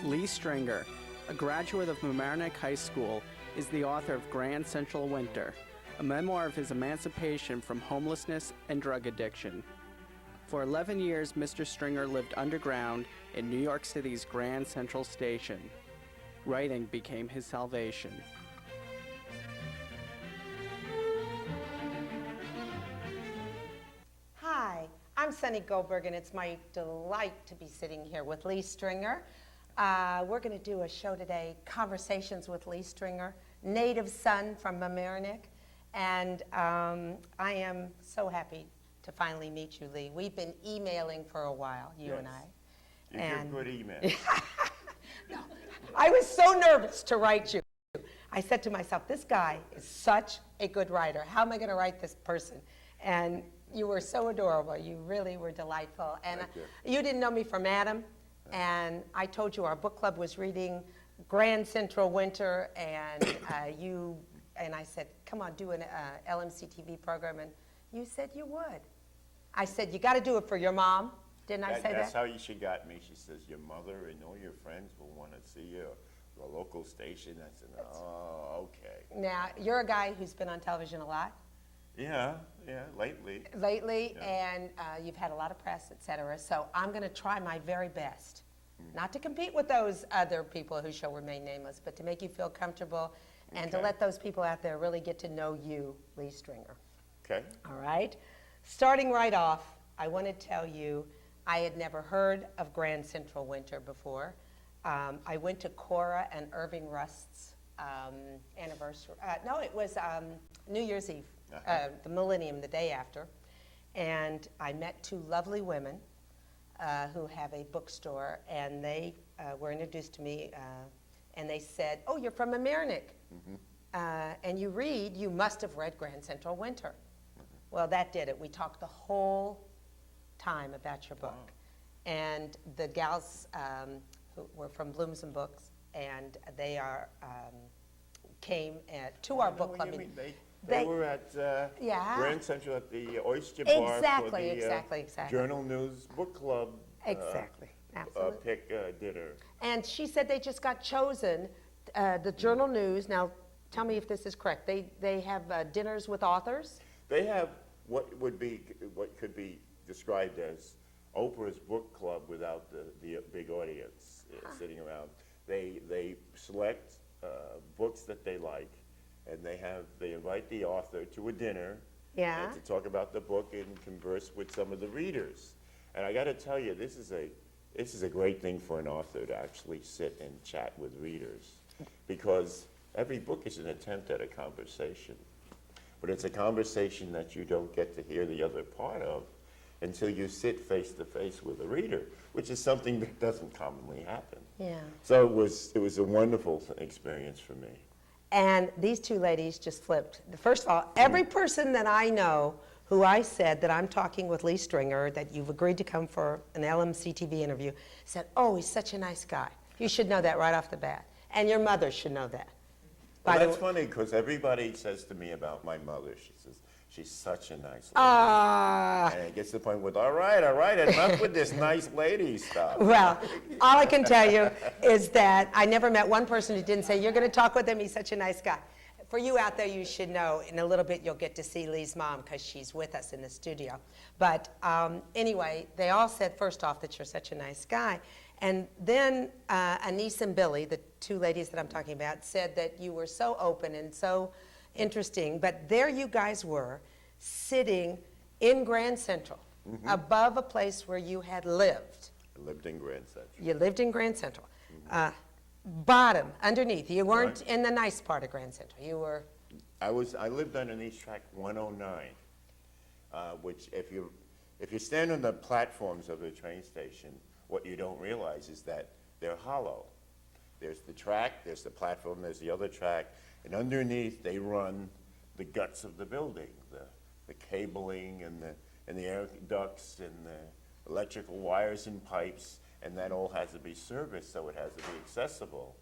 Lee Stringer, a graduate of Mamaroneck High School, is the author of Grand Central Winter, a memoir of his emancipation from homelessness and drug addiction. For 11 years, Mr. Stringer lived underground in New York City's Grand Central Station. Writing became his salvation. Hi, I'm Sunny Goldberg, and it's my delight to be sitting here with Lee Stringer. We're going to do a show today, Conversations with Lee Stringer, native son from Mamaroneck, and I am so happy to finally meet you, Lee. We've been emailing for a while, you and I. You give good emails. No, I was so nervous to write you. I said to myself, this guy is such a good writer. How am I going to write this person? And you were so adorable. You really were delightful. And you didn't know me from Adam. And I told you our book club was reading Grand Central Winter, and I said, come on, do an LMC-TV program. And you said you would. I said, you got to do it for your mom. Didn't I say that? That's how she got me. She says, your mother and all your friends will want to see you. The local station. I said, oh, okay. Now, you're a guy who's been on television a lot. Yeah, lately. Yeah. And you've had a lot of press, et cetera. So I'm going to try my very best, not to compete with those other people who shall remain nameless, but to make you feel comfortable and to let those people out there really get to know you, Lee Stringer. Okay. All right. Starting right off, I want to tell you I had never heard of Grand Central Winter before. I went to Cora and Irving Rust's anniversary. No, it was New Year's Eve. The millennium, the day after, and I met two lovely women who have a bookstore, and they were introduced to me, and they said, oh, you're from Mamaroneck, and you must have read Grand Central Winter. Well, that did it. We talked the whole time about your book, and the gals who were from Blooms and Books, and they came to our book club meeting. They were at Grand Central at the Oyster Bar for the exactly. Journal News Book Club pick dinner. And she said they just got chosen, the Journal News. Now, tell me if this is correct. They have dinners with authors? They have what could be described as Oprah's book club without the big audience sitting around. They select books that they like, and they invite the author to a dinner and to talk about the book and converse with some of the readers. And I got to tell you, this is a great thing for an author to actually sit and chat with readers, because every book is an attempt at a conversation, but it's a conversation that you don't get to hear the other part of until you sit face to face with a reader, which is something that doesn't commonly happen. Yeah. So it was a wonderful experience for me. And these two ladies just flipped. First of all, every person that I know who I said that I'm talking with Lee Stringer, that you've agreed to come for an LMC-TV interview, said, oh, he's such a nice guy. You should know that right off the bat. And your mother should know that. Well, that's funny, because everybody says to me about my mother, she says, she's such a nice lady. And it gets to the point with, all right, enough with this nice lady stuff. Well, all I can tell you is that I never met one person who didn't say, you're going to talk with him, he's such a nice guy. For you out there, you should know, in a little bit you'll get to see Lee's mom, because she's with us in the studio. But anyway, they all said, first off, that you're such a nice guy. And then Anise and Billy, the two ladies that I'm talking about, said that you were so open and so interesting, but there you guys were, sitting in Grand Central, above a place where you had lived. I lived in Grand Central. You lived in Grand Central. Bottom, underneath. You weren't in the nice part of Grand Central. You were... I lived underneath track 109, which if you stand on the platforms of the train station, what you don't realize is that they're hollow. There's the track, there's the platform, there's the other track, and underneath they run the guts of the building, the cabling and the air ducts and the electrical wires and pipes, and that all has to be serviced, so it has to be accessible.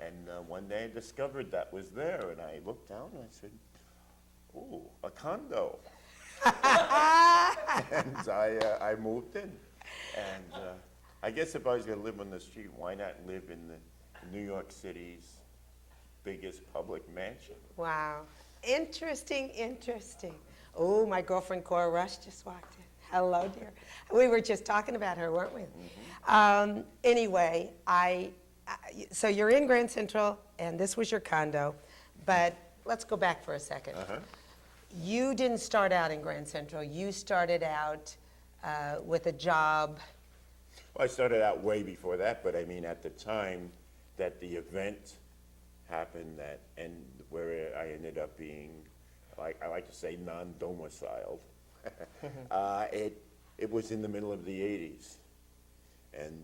And one day I discovered that was there, and I looked down and I said, ooh, a condo. And I moved in. And I guess if I was going to live on the street, why not live in the New York City's biggest public mansion? Wow. Interesting, interesting. Oh, my girlfriend Cora Rush just walked in. Hello, dear. We were just talking about her, weren't we? Anyway, so you're in Grand Central, and this was your condo, but let's go back for a second. You didn't start out in Grand Central. You started out with a job. Well, I started out way before that, but I mean, at the time that the event happened, and where I ended up being, like I like to say, non-domiciled. It was in the middle of the 80s, and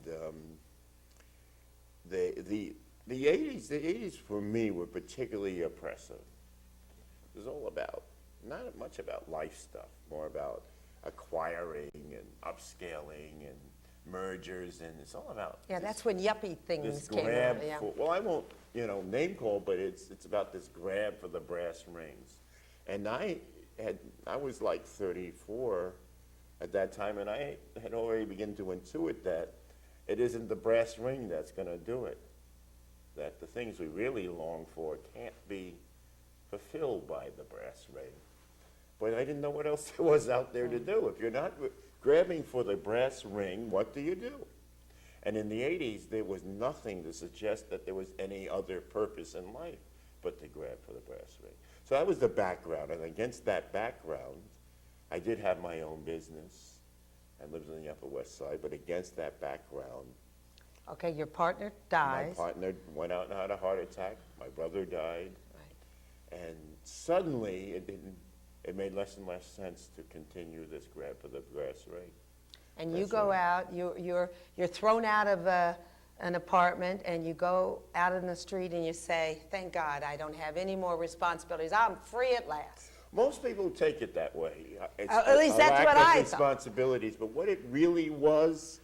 the 80s for me were particularly oppressive. It was all about, not much about life stuff, more about acquiring and upscaling and mergers, and it's all about That's when yuppie things this came grab out. Yeah. for, well, I won't, name call, but it's about this grab for the brass rings. And I was like 34 at that time, and I had already begun to intuit that it isn't the brass ring that's going to do it. That the things we really long for can't be fulfilled by the brass ring. But I didn't know what else there was out there to do. If you're not grabbing for the brass ring, what do you do? And in the 80s, there was nothing to suggest that there was any other purpose in life but to grab for the brass ring. So that was the background, and against that background, I did have my own business. I lived on the Upper West Side, but against that background, Okay, your partner dies. my partner went out and had a heart attack. My brother died. Right. And suddenly, it made less and less sense to continue this grab for the brass ring. And you That's go right. out, you're thrown out of an apartment, and you go out in the street and you say, thank God I don't have any more responsibilities. I'm free at last. Most people take it that way. It's At least a that's lack what of I thought. responsibilities. But what it really was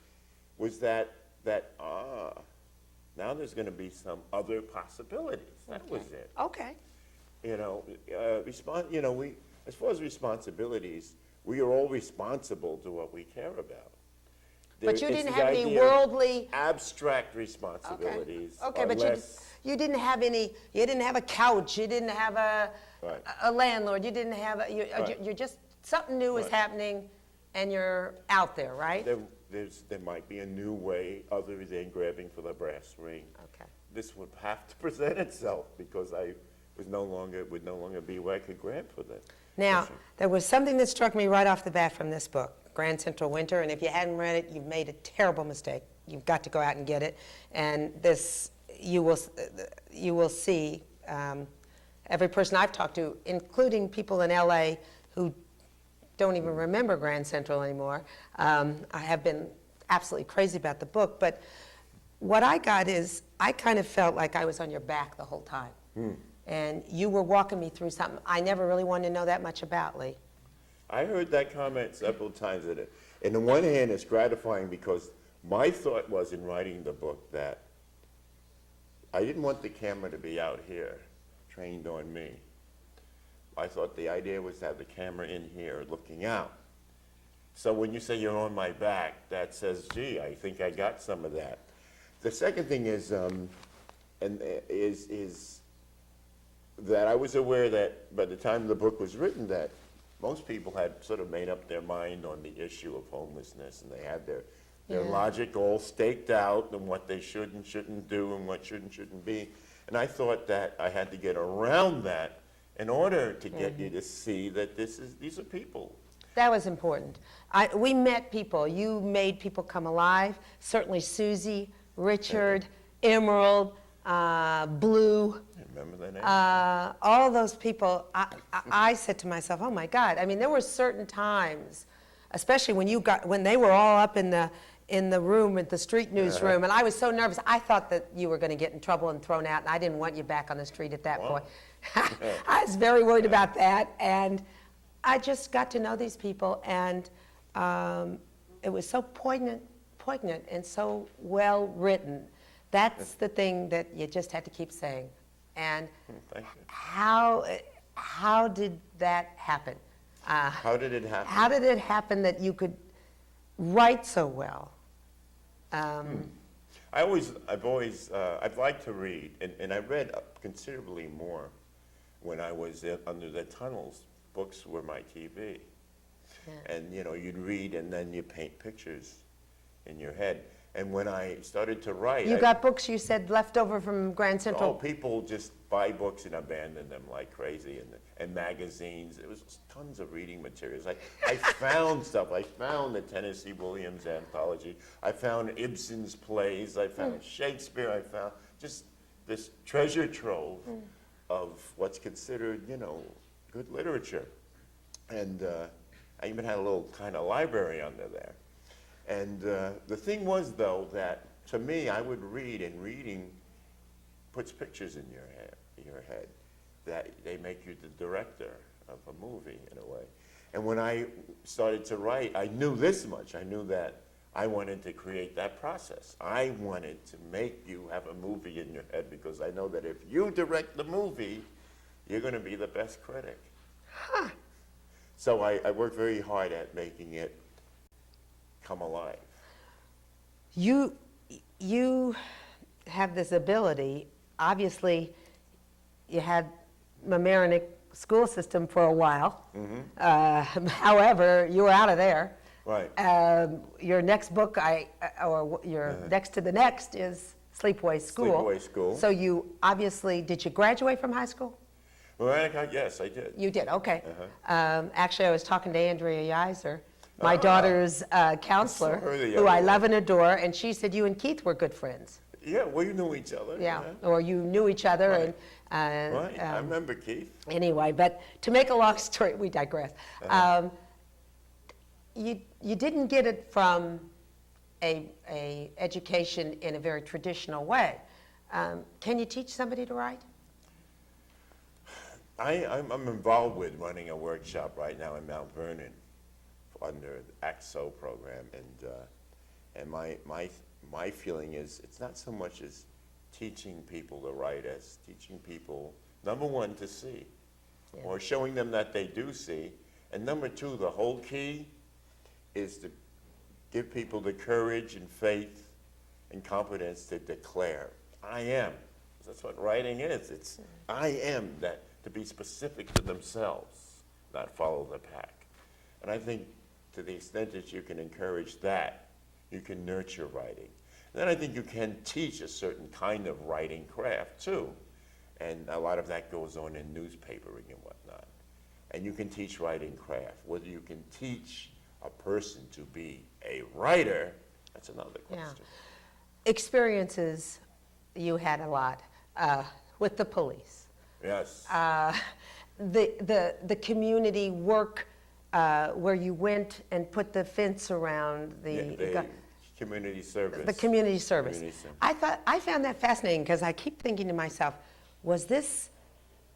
that now there's going to be some other possibilities. That was it. Okay. As far as responsibilities, we are all responsible to what we care about. But you It's didn't the have any idea of worldly... abstract responsibilities. Okay, are but less, you didn't have any, you didn't have a couch, you didn't have Right. a landlord, you didn't have, Right. you're just, something new is Right. happening, and you're out there, right? there might be a new way other than grabbing for the brass ring. Okay. This would have to present itself because it would no longer be where I could grab for that. Now, there was something that struck me right off the bat from this book, Grand Central Winter, and if you hadn't read it, you've made a terrible mistake. You've got to go out and get it. And this, you will see, every person I've talked to, including people in LA who don't even remember Grand Central anymore, I have been absolutely crazy about the book. But what I got is, I kind of felt like I was on your back the whole time. And you were walking me through something I never really wanted to know that much about, Lee. I heard that comment several times. And on one hand, it's gratifying because my thought was in writing the book that I didn't want the camera to be out here, trained on me. I thought the idea was to have the camera in here looking out. So when you say you're on my back, that says, gee, I think I got some of that. The second thing is that I was aware that by the time the book was written that most people had sort of made up their mind on the issue of homelessness, and they had their logic all staked out and what they should and shouldn't do and what should and shouldn't be. And I thought that I had to get around that in order to get you to see that these are people. That was important. We met people. You made people come alive. Certainly Susie, Richard, Emerald, Blue. Remember that name? All those people, I said to myself, oh my God. I mean, there were certain times, especially when they were all up in the room, at the street news room, and I was so nervous. I thought that you were going to get in trouble and thrown out, and I didn't want you back on the street at that point. I was very worried about that, and I just got to know these people, and it was so poignant and so well written. That's the thing that you just had to keep saying. And Thank you. how did that happen? How did it happen? How did it happen that you could write so well? I've liked to read, and I read considerably more when I was under the tunnels. Books were my TV. Yeah. And, you'd read and then you paint pictures in your head. And when I started to write... You got books, you said, left over from Grand Central? Oh, people just buy books and abandon them like crazy, and magazines. There was tons of reading materials. I found stuff. I found the Tennessee Williams anthology. I found Ibsen's plays. I found Shakespeare. I found just this treasure trove of what's considered, good literature. And I even had a little kind of library under there. And the thing was, though, that to me, I would read, and reading puts pictures in your head, that they make you the director of a movie, in a way. And when I started to write, I knew this much. I knew that I wanted to create that process. I wanted to make you have a movie in your head, because I know that if you direct the movie, you're going to be the best critic. Huh. So I worked very hard at making it come alive. You have this ability. Obviously, you had Mamaroneck school system for a while. However, you were out of there. Right. Your next book, next to the next, is Sleepaway School. Sleepaway School. So you obviously, did you graduate from high school? Well, yes, I did. You did, okay. Actually, I was talking to Andrea Yiser, my daughter's counselor, who I love and adore, and she said you and Keith were good friends. Yeah, well, you knew each other. Yeah, or you knew each other. Right. And Right, I remember Keith. Anyway, but to make a long story, we digress. You didn't get it from a education in a very traditional way. Can you teach somebody to write? I'm involved with running a workshop right now in Mount Vernon under the ACT-SO program, and my feeling is it's not so much as teaching people to write as teaching people, number one, to see, or showing them that they do see, and number two, the whole key is to give people the courage and faith and confidence to declare, I am. That's what writing is. It's I am, that to be specific to themselves, not follow the pack. And I think to the extent that you can encourage that, you can nurture writing. And then I think you can teach a certain kind of writing craft too. And a lot of that goes on in newspapering and whatnot. And you can teach writing craft. Whether you can teach a person to be a writer, that's another question. Yeah. Experiences, you had a lot with the police. Yes. The community work where you went and put the fence around the community service. The community service. Community service. I found that fascinating, because I keep thinking to myself, was this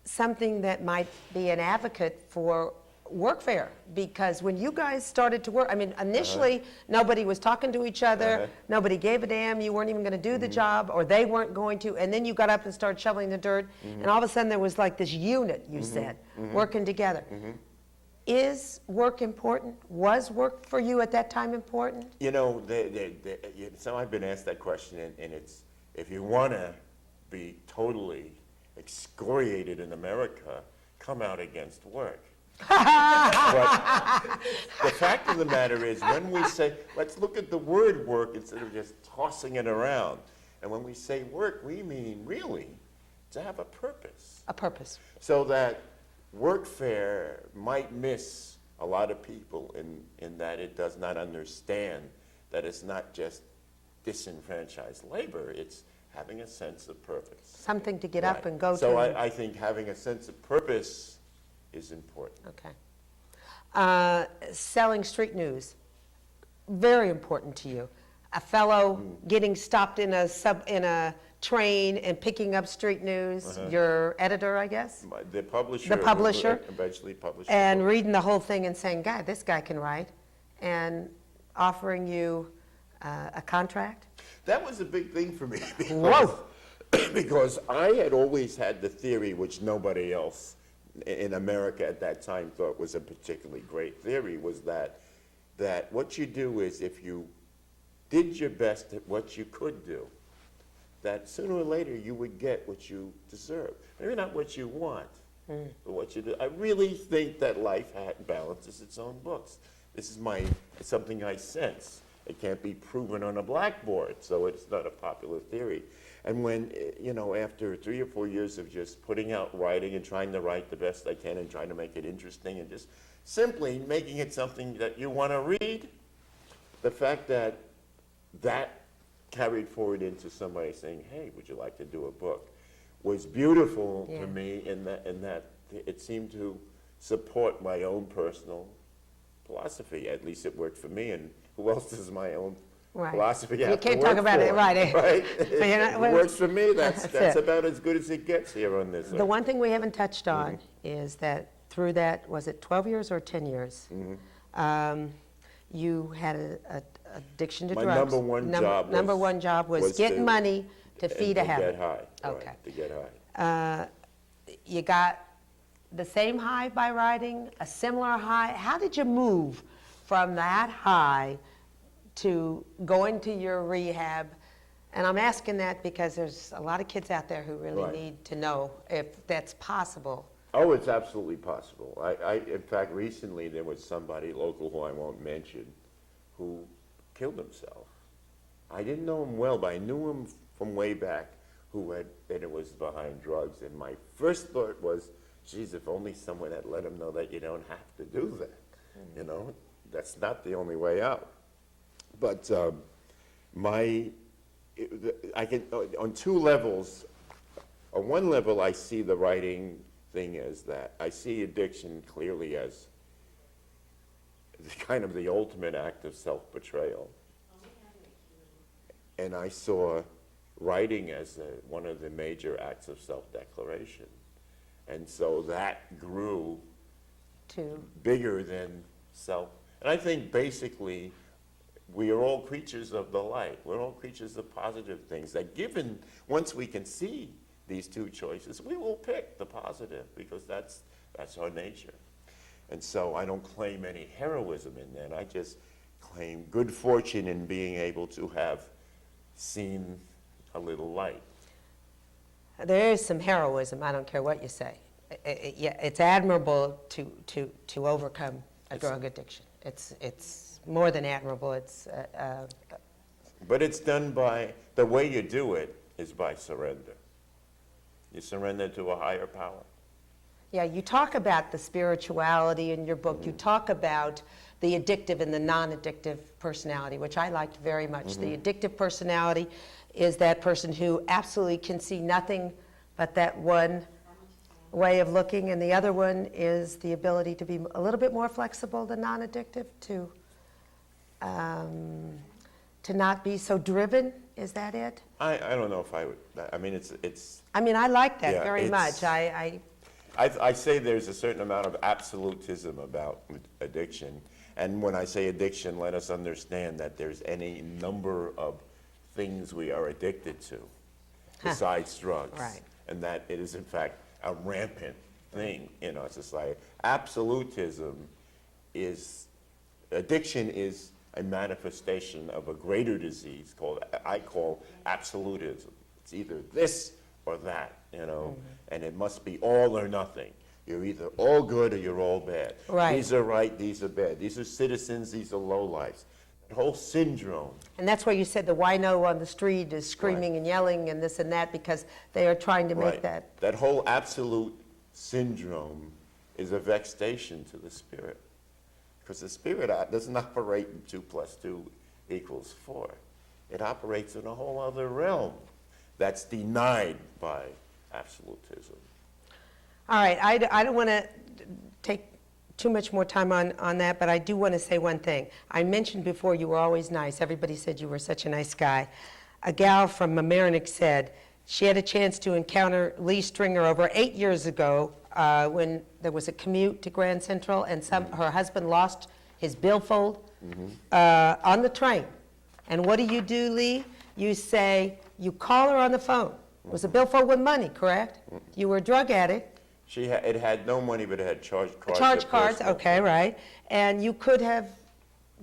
something that might be an advocate for workfare? Because when you guys started to work, I mean, initially nobody was talking to each other, nobody gave a damn, you weren't even going to do the job, or they weren't going to, and then you got up and started shoveling the dirt, and all of a sudden there was like this unit, you said, working together. Is work important? Was work for you at that time important? You know, so I've been asked that question, and it's, if you want to be totally excoriated in America, come out against work. But the fact of the matter is, when we say, let's look at the word work instead of just tossing it around. And when we say work, we mean really to have a purpose. A purpose. So that workfare might miss a lot of people in that it does not understand that it's not just disenfranchised labor, it's having a sense of purpose. Something to get up and go to. So I think having a sense of purpose is important. Okay. Selling street news, very important to you. A fellow getting stopped in a train and picking up street news, your editor, I guess? The publisher. The publisher. Eventually published. And reading the whole thing and saying, God, this guy can write, and offering you a contract? That was a big thing for me. Whoa! Because I had always had the theory, which nobody else in America at that time thought was a particularly great theory, was that what you do is, if you did your best at what you could do, that sooner or later you would get what you deserve. Maybe not what you want, but what you do. I really think that life balances its own books. This is something I sense. It can't be proven on a blackboard, so it's not a popular theory. And when, after 3 or 4 years of just putting out writing and trying to write the best I can and trying to make it interesting and just simply making it something that you want to read, the fact that carried forward into somebody saying, hey, would you like to do a book, was beautiful to me in that it seemed to support my own personal philosophy. At least it worked for me, and who else does my own philosophy have to work for? You can't talk about it, right? Right? It works for me. That's about as good as it gets here on this. The one thing we haven't touched on is that through that, was it 12 years or 10 years? You had an addiction to drugs. My number one job was getting money to feed a habit. To get high. Okay. Right, to get high. You got the same high by riding, a similar high. How did you move from that high to going to your rehab? And I'm asking that because there's a lot of kids out there who really need to know if that's possible. Oh, it's absolutely possible. In fact, recently there was somebody local who I won't mention who killed himself. I didn't know him well, but I knew him from way back and it was behind drugs. And my first thought was, geez, if only someone had let him know that you don't have to do that. That's not the only way out. But I can, on two levels, on one level I see the writing thing as that. I see addiction clearly as kind of the ultimate act of self-betrayal. And I saw writing as one of the major acts of self-declaration. And so that grew to bigger than self. And I think basically we are all creatures of the light. We're all creatures of positive things that given, once we can see these two choices, we will pick the positive because that's our nature. And so I don't claim any heroism in that. I just claim good fortune in being able to have seen a little light. There is some heroism, I don't care what you say. It's admirable to overcome a drug addiction. It's more than admirable. But it's done by, the way you do it is by surrender. You surrender to a higher power. Yeah, you talk about the spirituality in your book. You talk about the addictive and the non-addictive personality, which I liked very much. The addictive personality is that person who absolutely can see nothing but that one way of looking, and the other one is the ability to be a little bit more flexible than non-addictive, to not be so driven. Is that it? I don't know if I would. I mean, it's. I mean, I like that very much. I say there's a certain amount of absolutism about addiction, and when I say addiction, let us understand that there's any number of things we are addicted to besides drugs, and that it is in fact a rampant thing in our society. Addiction is a manifestation of a greater disease I call absolutism. It's either this or that, and it must be all or nothing. You're either all good or you're all bad. Right. These are right, these are bad. These are citizens, these are lowlifes. The whole syndrome. And that's why you said the wino on the street is screaming and yelling and this and that, because they are trying to make that. That whole absolute syndrome is a vexation to the spirit. Because the spirit doesn't operate in 2 + 2 = 4. It operates in a whole other realm that's denied by absolutism. All right, I don't want to take too much more time on that, but I do want to say one thing. I mentioned before you were always nice. Everybody said you were such a nice guy. A gal from Mamaroneck said she had a chance to encounter Lee Stringer over 8 years ago when there was a commute to Grand Central, and her husband lost his billfold on the train. And what do, Lee? You say, you call her on the phone. It was a billfold with money, correct? You were a drug addict. It had no money, but it had charge cards. Charge cards, okay, right. And you could have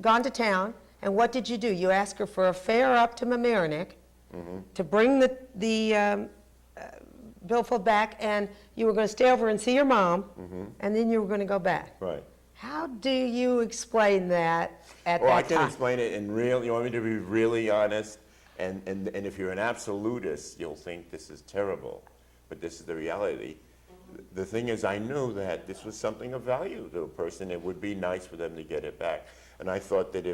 gone to town And what did you do? You asked her for a fare up to Mamaroneck to bring the billfold back, and you were going to stay over and see your mom, and then you were going to go back. Right. How do you explain that at Well, I that can time? explain it in real, you want me to be really honest? And if you're an absolutist, you'll think this is terrible, but this is the reality. The thing is, I knew that this was something of value to a person. It would be nice for them to get it back. And I thought that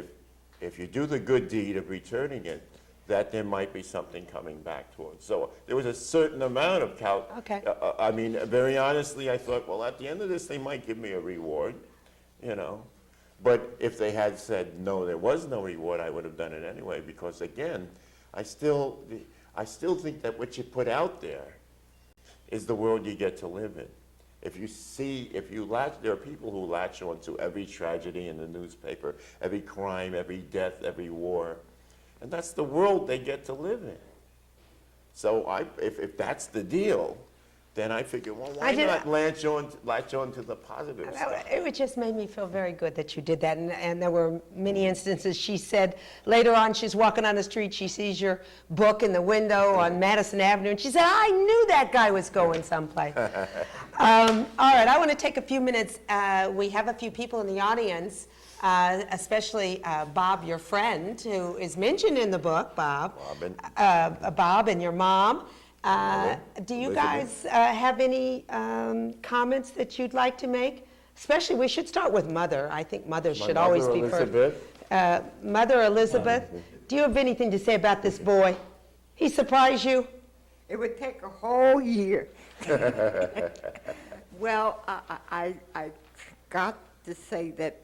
if you do the good deed of returning it, that there might be something coming back towards. So there was a certain amount of Okay. I mean, very honestly, I thought, well, at the end of this, they might give me a reward, you know. But if they had said, no, there was no reward, I would have done it anyway, because again, I still think that what you put out there is the world you get to live in. There are people who latch on to every tragedy in the newspaper, every crime, every death, every war. And that's the world they get to live in. So if that's the deal, then I figure, well, why not latch on to the positive stuff? It just made me feel very good that you did that. And there were many instances. She said later on, she's walking on the street, she sees your book in the window on Madison Avenue, and she said, I knew that guy was going someplace. All right, I want to take a few minutes. We have a few people in the audience, especially Bob, your friend, who is mentioned in the book, Bob. Bob and your mom. Do you guys have any comments that you'd like to make? Especially, we should start with Mother. I think Mother should always be first. Mother Elizabeth, do you have anything to say about this boy? He surprised you? It would take a whole year. Well, I got to say that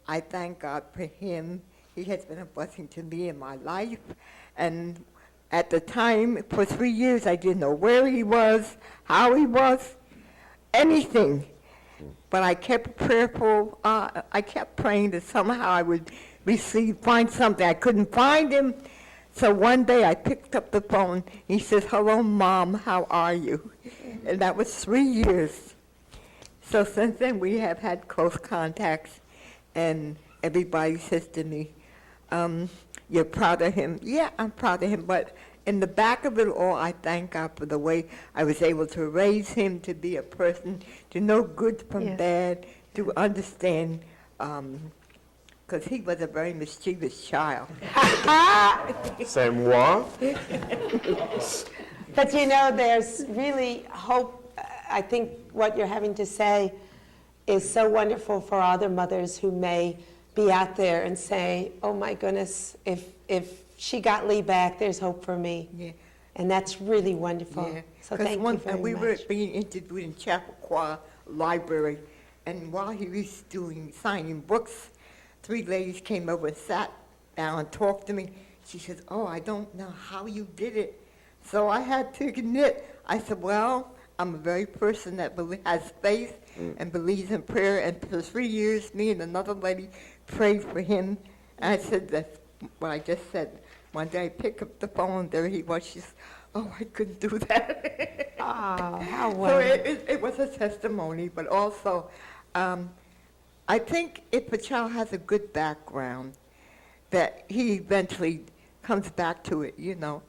I thank God for him. He has been a blessing to me in my life. And at the time, for 3 years, I didn't know where he was, how he was, anything. But I kept prayerful. I kept praying that somehow I would find something. I couldn't find him. So one day I picked up the phone. He says, hello, Mom, how are you? And that was 3 years. So since then, we have had close contacts. And everybody says to me, you're proud of him. Yeah, I'm proud of him. But in the back of it all, I thank God for the way I was able to raise him to be a person, to know good from bad, to understand, because he was a very mischievous child. C'est moi. But you know, there's really hope. I think what you're having to say is so wonderful for other mothers who may be out there and say, oh my goodness, if she got Lee back, there's hope for me. Yeah. And that's really wonderful. Yeah. So thank you very we much. were being interviewed in Chappaqua Library, and while he was signing books, 3 ladies came over and sat down and talked to me. She says, oh, I don't know how you did it. So I had to admit, I said, well, I'm a very person that has faith and believes in prayer. And for 3 years, me and another lady prayed for him. And I said that's what I just said. One day I picked up the phone, there he was. She said, oh, I couldn't do that. Oh, how So wonderful. it was a testimony, but also I think if a child has a good background, that he eventually comes back to it, you know.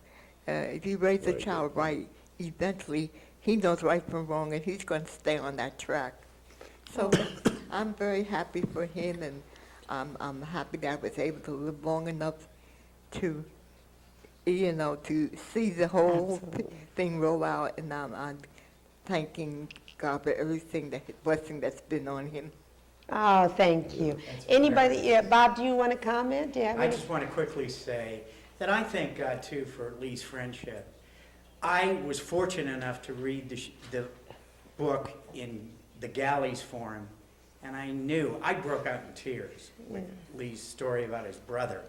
If you raise a child right, eventually he knows right from wrong, and he's going to stay on that track. So I'm very happy for him, and I'm happy that I was able to live long enough to, you know, to see the whole thing roll out, and I'm thanking God for everything, blessing that's been on him. Oh, thank you. Anybody, yeah, Bob, do you want to comment? Do you have I any? just want to quickly say that I thank God, too, for Lee's friendship. I was fortunate enough to read the book in the galleys for him, and I broke out in tears with Lee's story about his brother.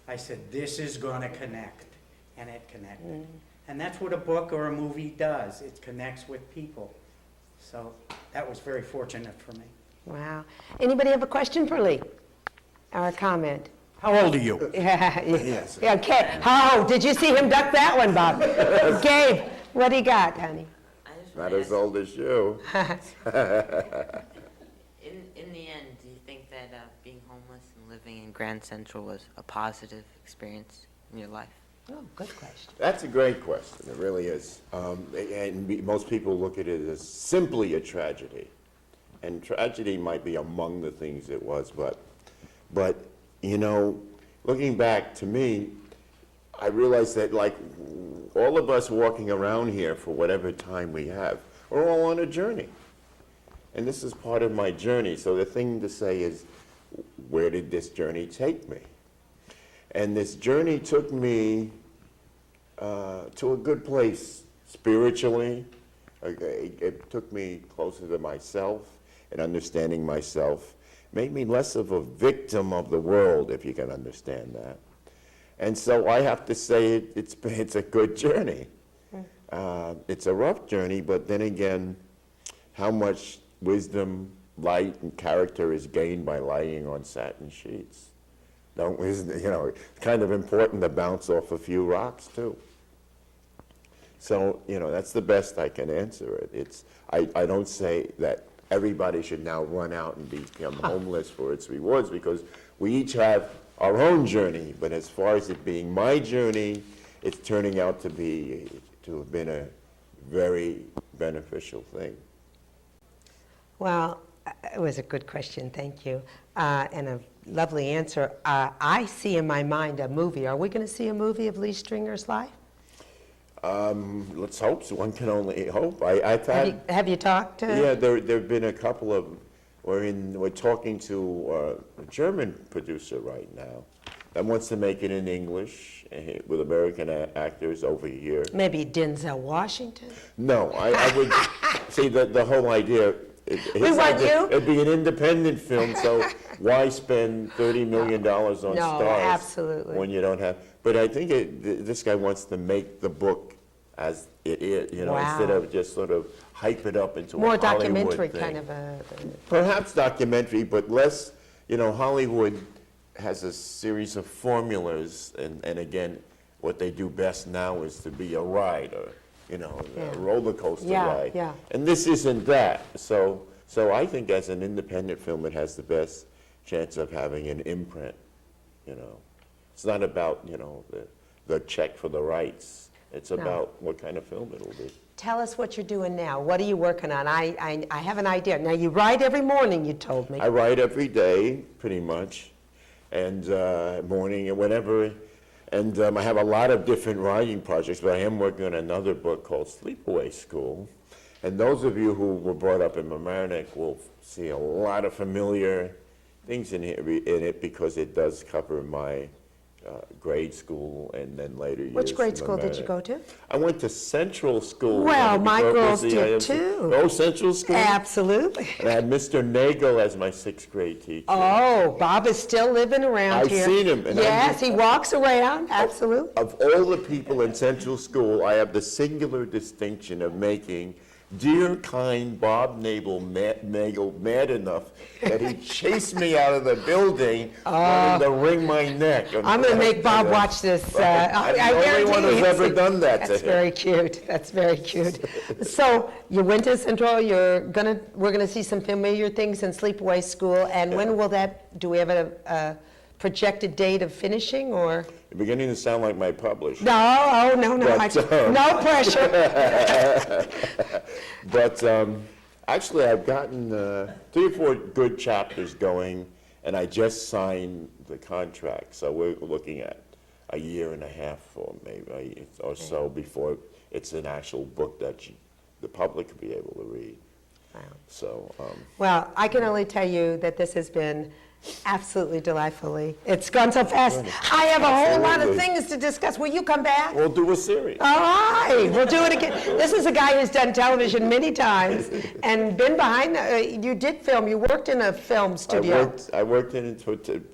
I said, this is going to connect, and it connected. And that's what a book or a movie does. It connects with people. So that was very fortunate for me. Wow. Anybody have a question for Lee? Or a comment? How old are you? Yeah, yeah, okay. How? Did you see him duck that one, Bob? Gabe, what do you got, honey? I just Not wanna as old as you. in the end, do you think that being homeless and living in Grand Central was a positive experience in your life? Oh, good question. That's a great question, it really is. Most people look at it as simply a tragedy. And tragedy might be among the things it was, but you know, looking back to me, I realized that like all of us walking around here for whatever time we have, we're all on a journey. And this is part of my journey. So the thing to say is, where did this journey take me? And this journey took me to a good place spiritually. It took me closer to myself and understanding myself. Made me less of a victim of the world, if you can understand that. And so I have to say it's a good journey. It's a rough journey, but then again, how much wisdom, light, and character is gained by lying on satin sheets. Don't we, you know, it's kind of important to bounce off a few rocks too. So, you know, that's the best I can answer it. I don't say that everybody should now run out and become homeless for its rewards, because we each have our own journey, but as far as it being my journey, it's turning out to have been a very beneficial thing. Well, it was a good question, thank you, and a lovely answer. I see in my mind a movie. Are we going to see a movie of Lee Stringer's life? Let's hope so. One can only hope. I've had, Have you talked to? yeah, there have been a couple of, we're talking to a German producer right now that wants to make it in English with American actors over here. Maybe Denzel Washington? No, I would, see, the whole idea, We want you? It'd be an independent film, so why spend $30 million on stars? Absolutely. When you don't have, but I think this guy wants to make the book as it is, you know, Wow. instead of just sort of hype it up into More a Hollywood documentary thing. kind of a... Perhaps documentary, but less, you know, Hollywood has a series of formulas, and again, what they do best now is to be a ride, or, you know, Yeah. a roller coaster Yeah, ride. yeah. And this isn't that. So I think as an independent film, it has the best chance of having an imprint, you know. It's not about, you know, the check for the rights. It's about what kind of film it'll be. Tell us what you're doing now. What are you working on? I have an idea. Now, you write every morning, you told me. I write every day, pretty much, and morning and whenever. And I have a lot of different writing projects, but I am working on another book called Sleepaway School. And those of you who were brought up in Mamaroneck will see a lot of familiar things in it, because it does cover my grade school and then later years. Which grade in school did you Mamaroneck. go to? I went to Central School. Well, my girls The did IMC. too. Oh, Central School? Absolutely. And I had Mr. Nagel as my 6th grade teacher. Oh, Bob is still living around I've here. seen him, and Yes, he walks around, absolutely. Of all the people in Central School, I have the singular distinction of making dear, kind Bob Nagel mad enough that he chased me out of the building, wanting to wring my neck. I'm going to make Bob watch this. I'm the only one who's ever done that to That's him. very cute. That's very cute. So you went to Central. We're gonna see some familiar things in Sleepaway School. And when will that? Do we have a projected date of finishing, or? You're beginning to sound like my publisher. No, no. But, No pressure. But actually, I've gotten 3 or 4 good chapters going, and I just signed the contract. So we're looking at a year and a half, or maybe or so, before it's an actual book that the public will be able to read. Wow. So. Well, I can only tell you that this has been absolutely delightfully. It's gone so fast. I have a whole lot of Absolutely. things to discuss. Will you come back? We'll do a series. All right, we'll do it again. This is a guy who's done television many times and been behind, you did film, you worked in a film studio. I worked in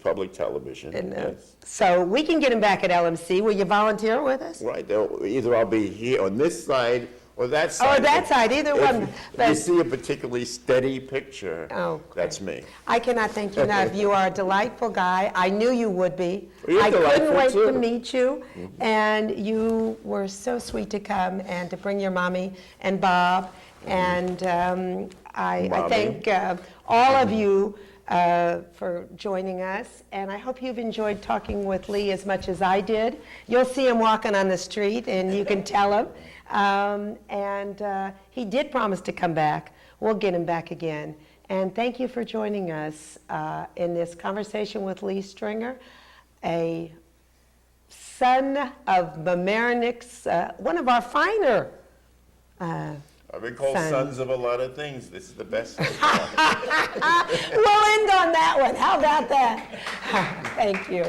public television. And, Yes. so we can get him back at LMC. Will you volunteer with us? Right. Either I'll be here on this side or that side. Or that side, either If one. you But see a particularly steady picture, Oh, that's me. I cannot thank you enough. You are a delightful guy. I knew you would be. You're I couldn't delightful, wait to too. meet you. And you were so sweet to come and to bring your mommy and Bob. And I Mommy. thank all of you for joining us, and I hope you've enjoyed talking with Lee as much as I did. You'll see him walking on the street, and you can tell him. He did promise to come back. We'll get him back again. And thank you for joining us in this conversation with Lee Stringer, a son of Mamaroneck's, one of our finer I've been called sons of a lot of things. This is the best. We'll end on that one. How about that? Thank you.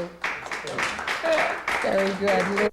Very good.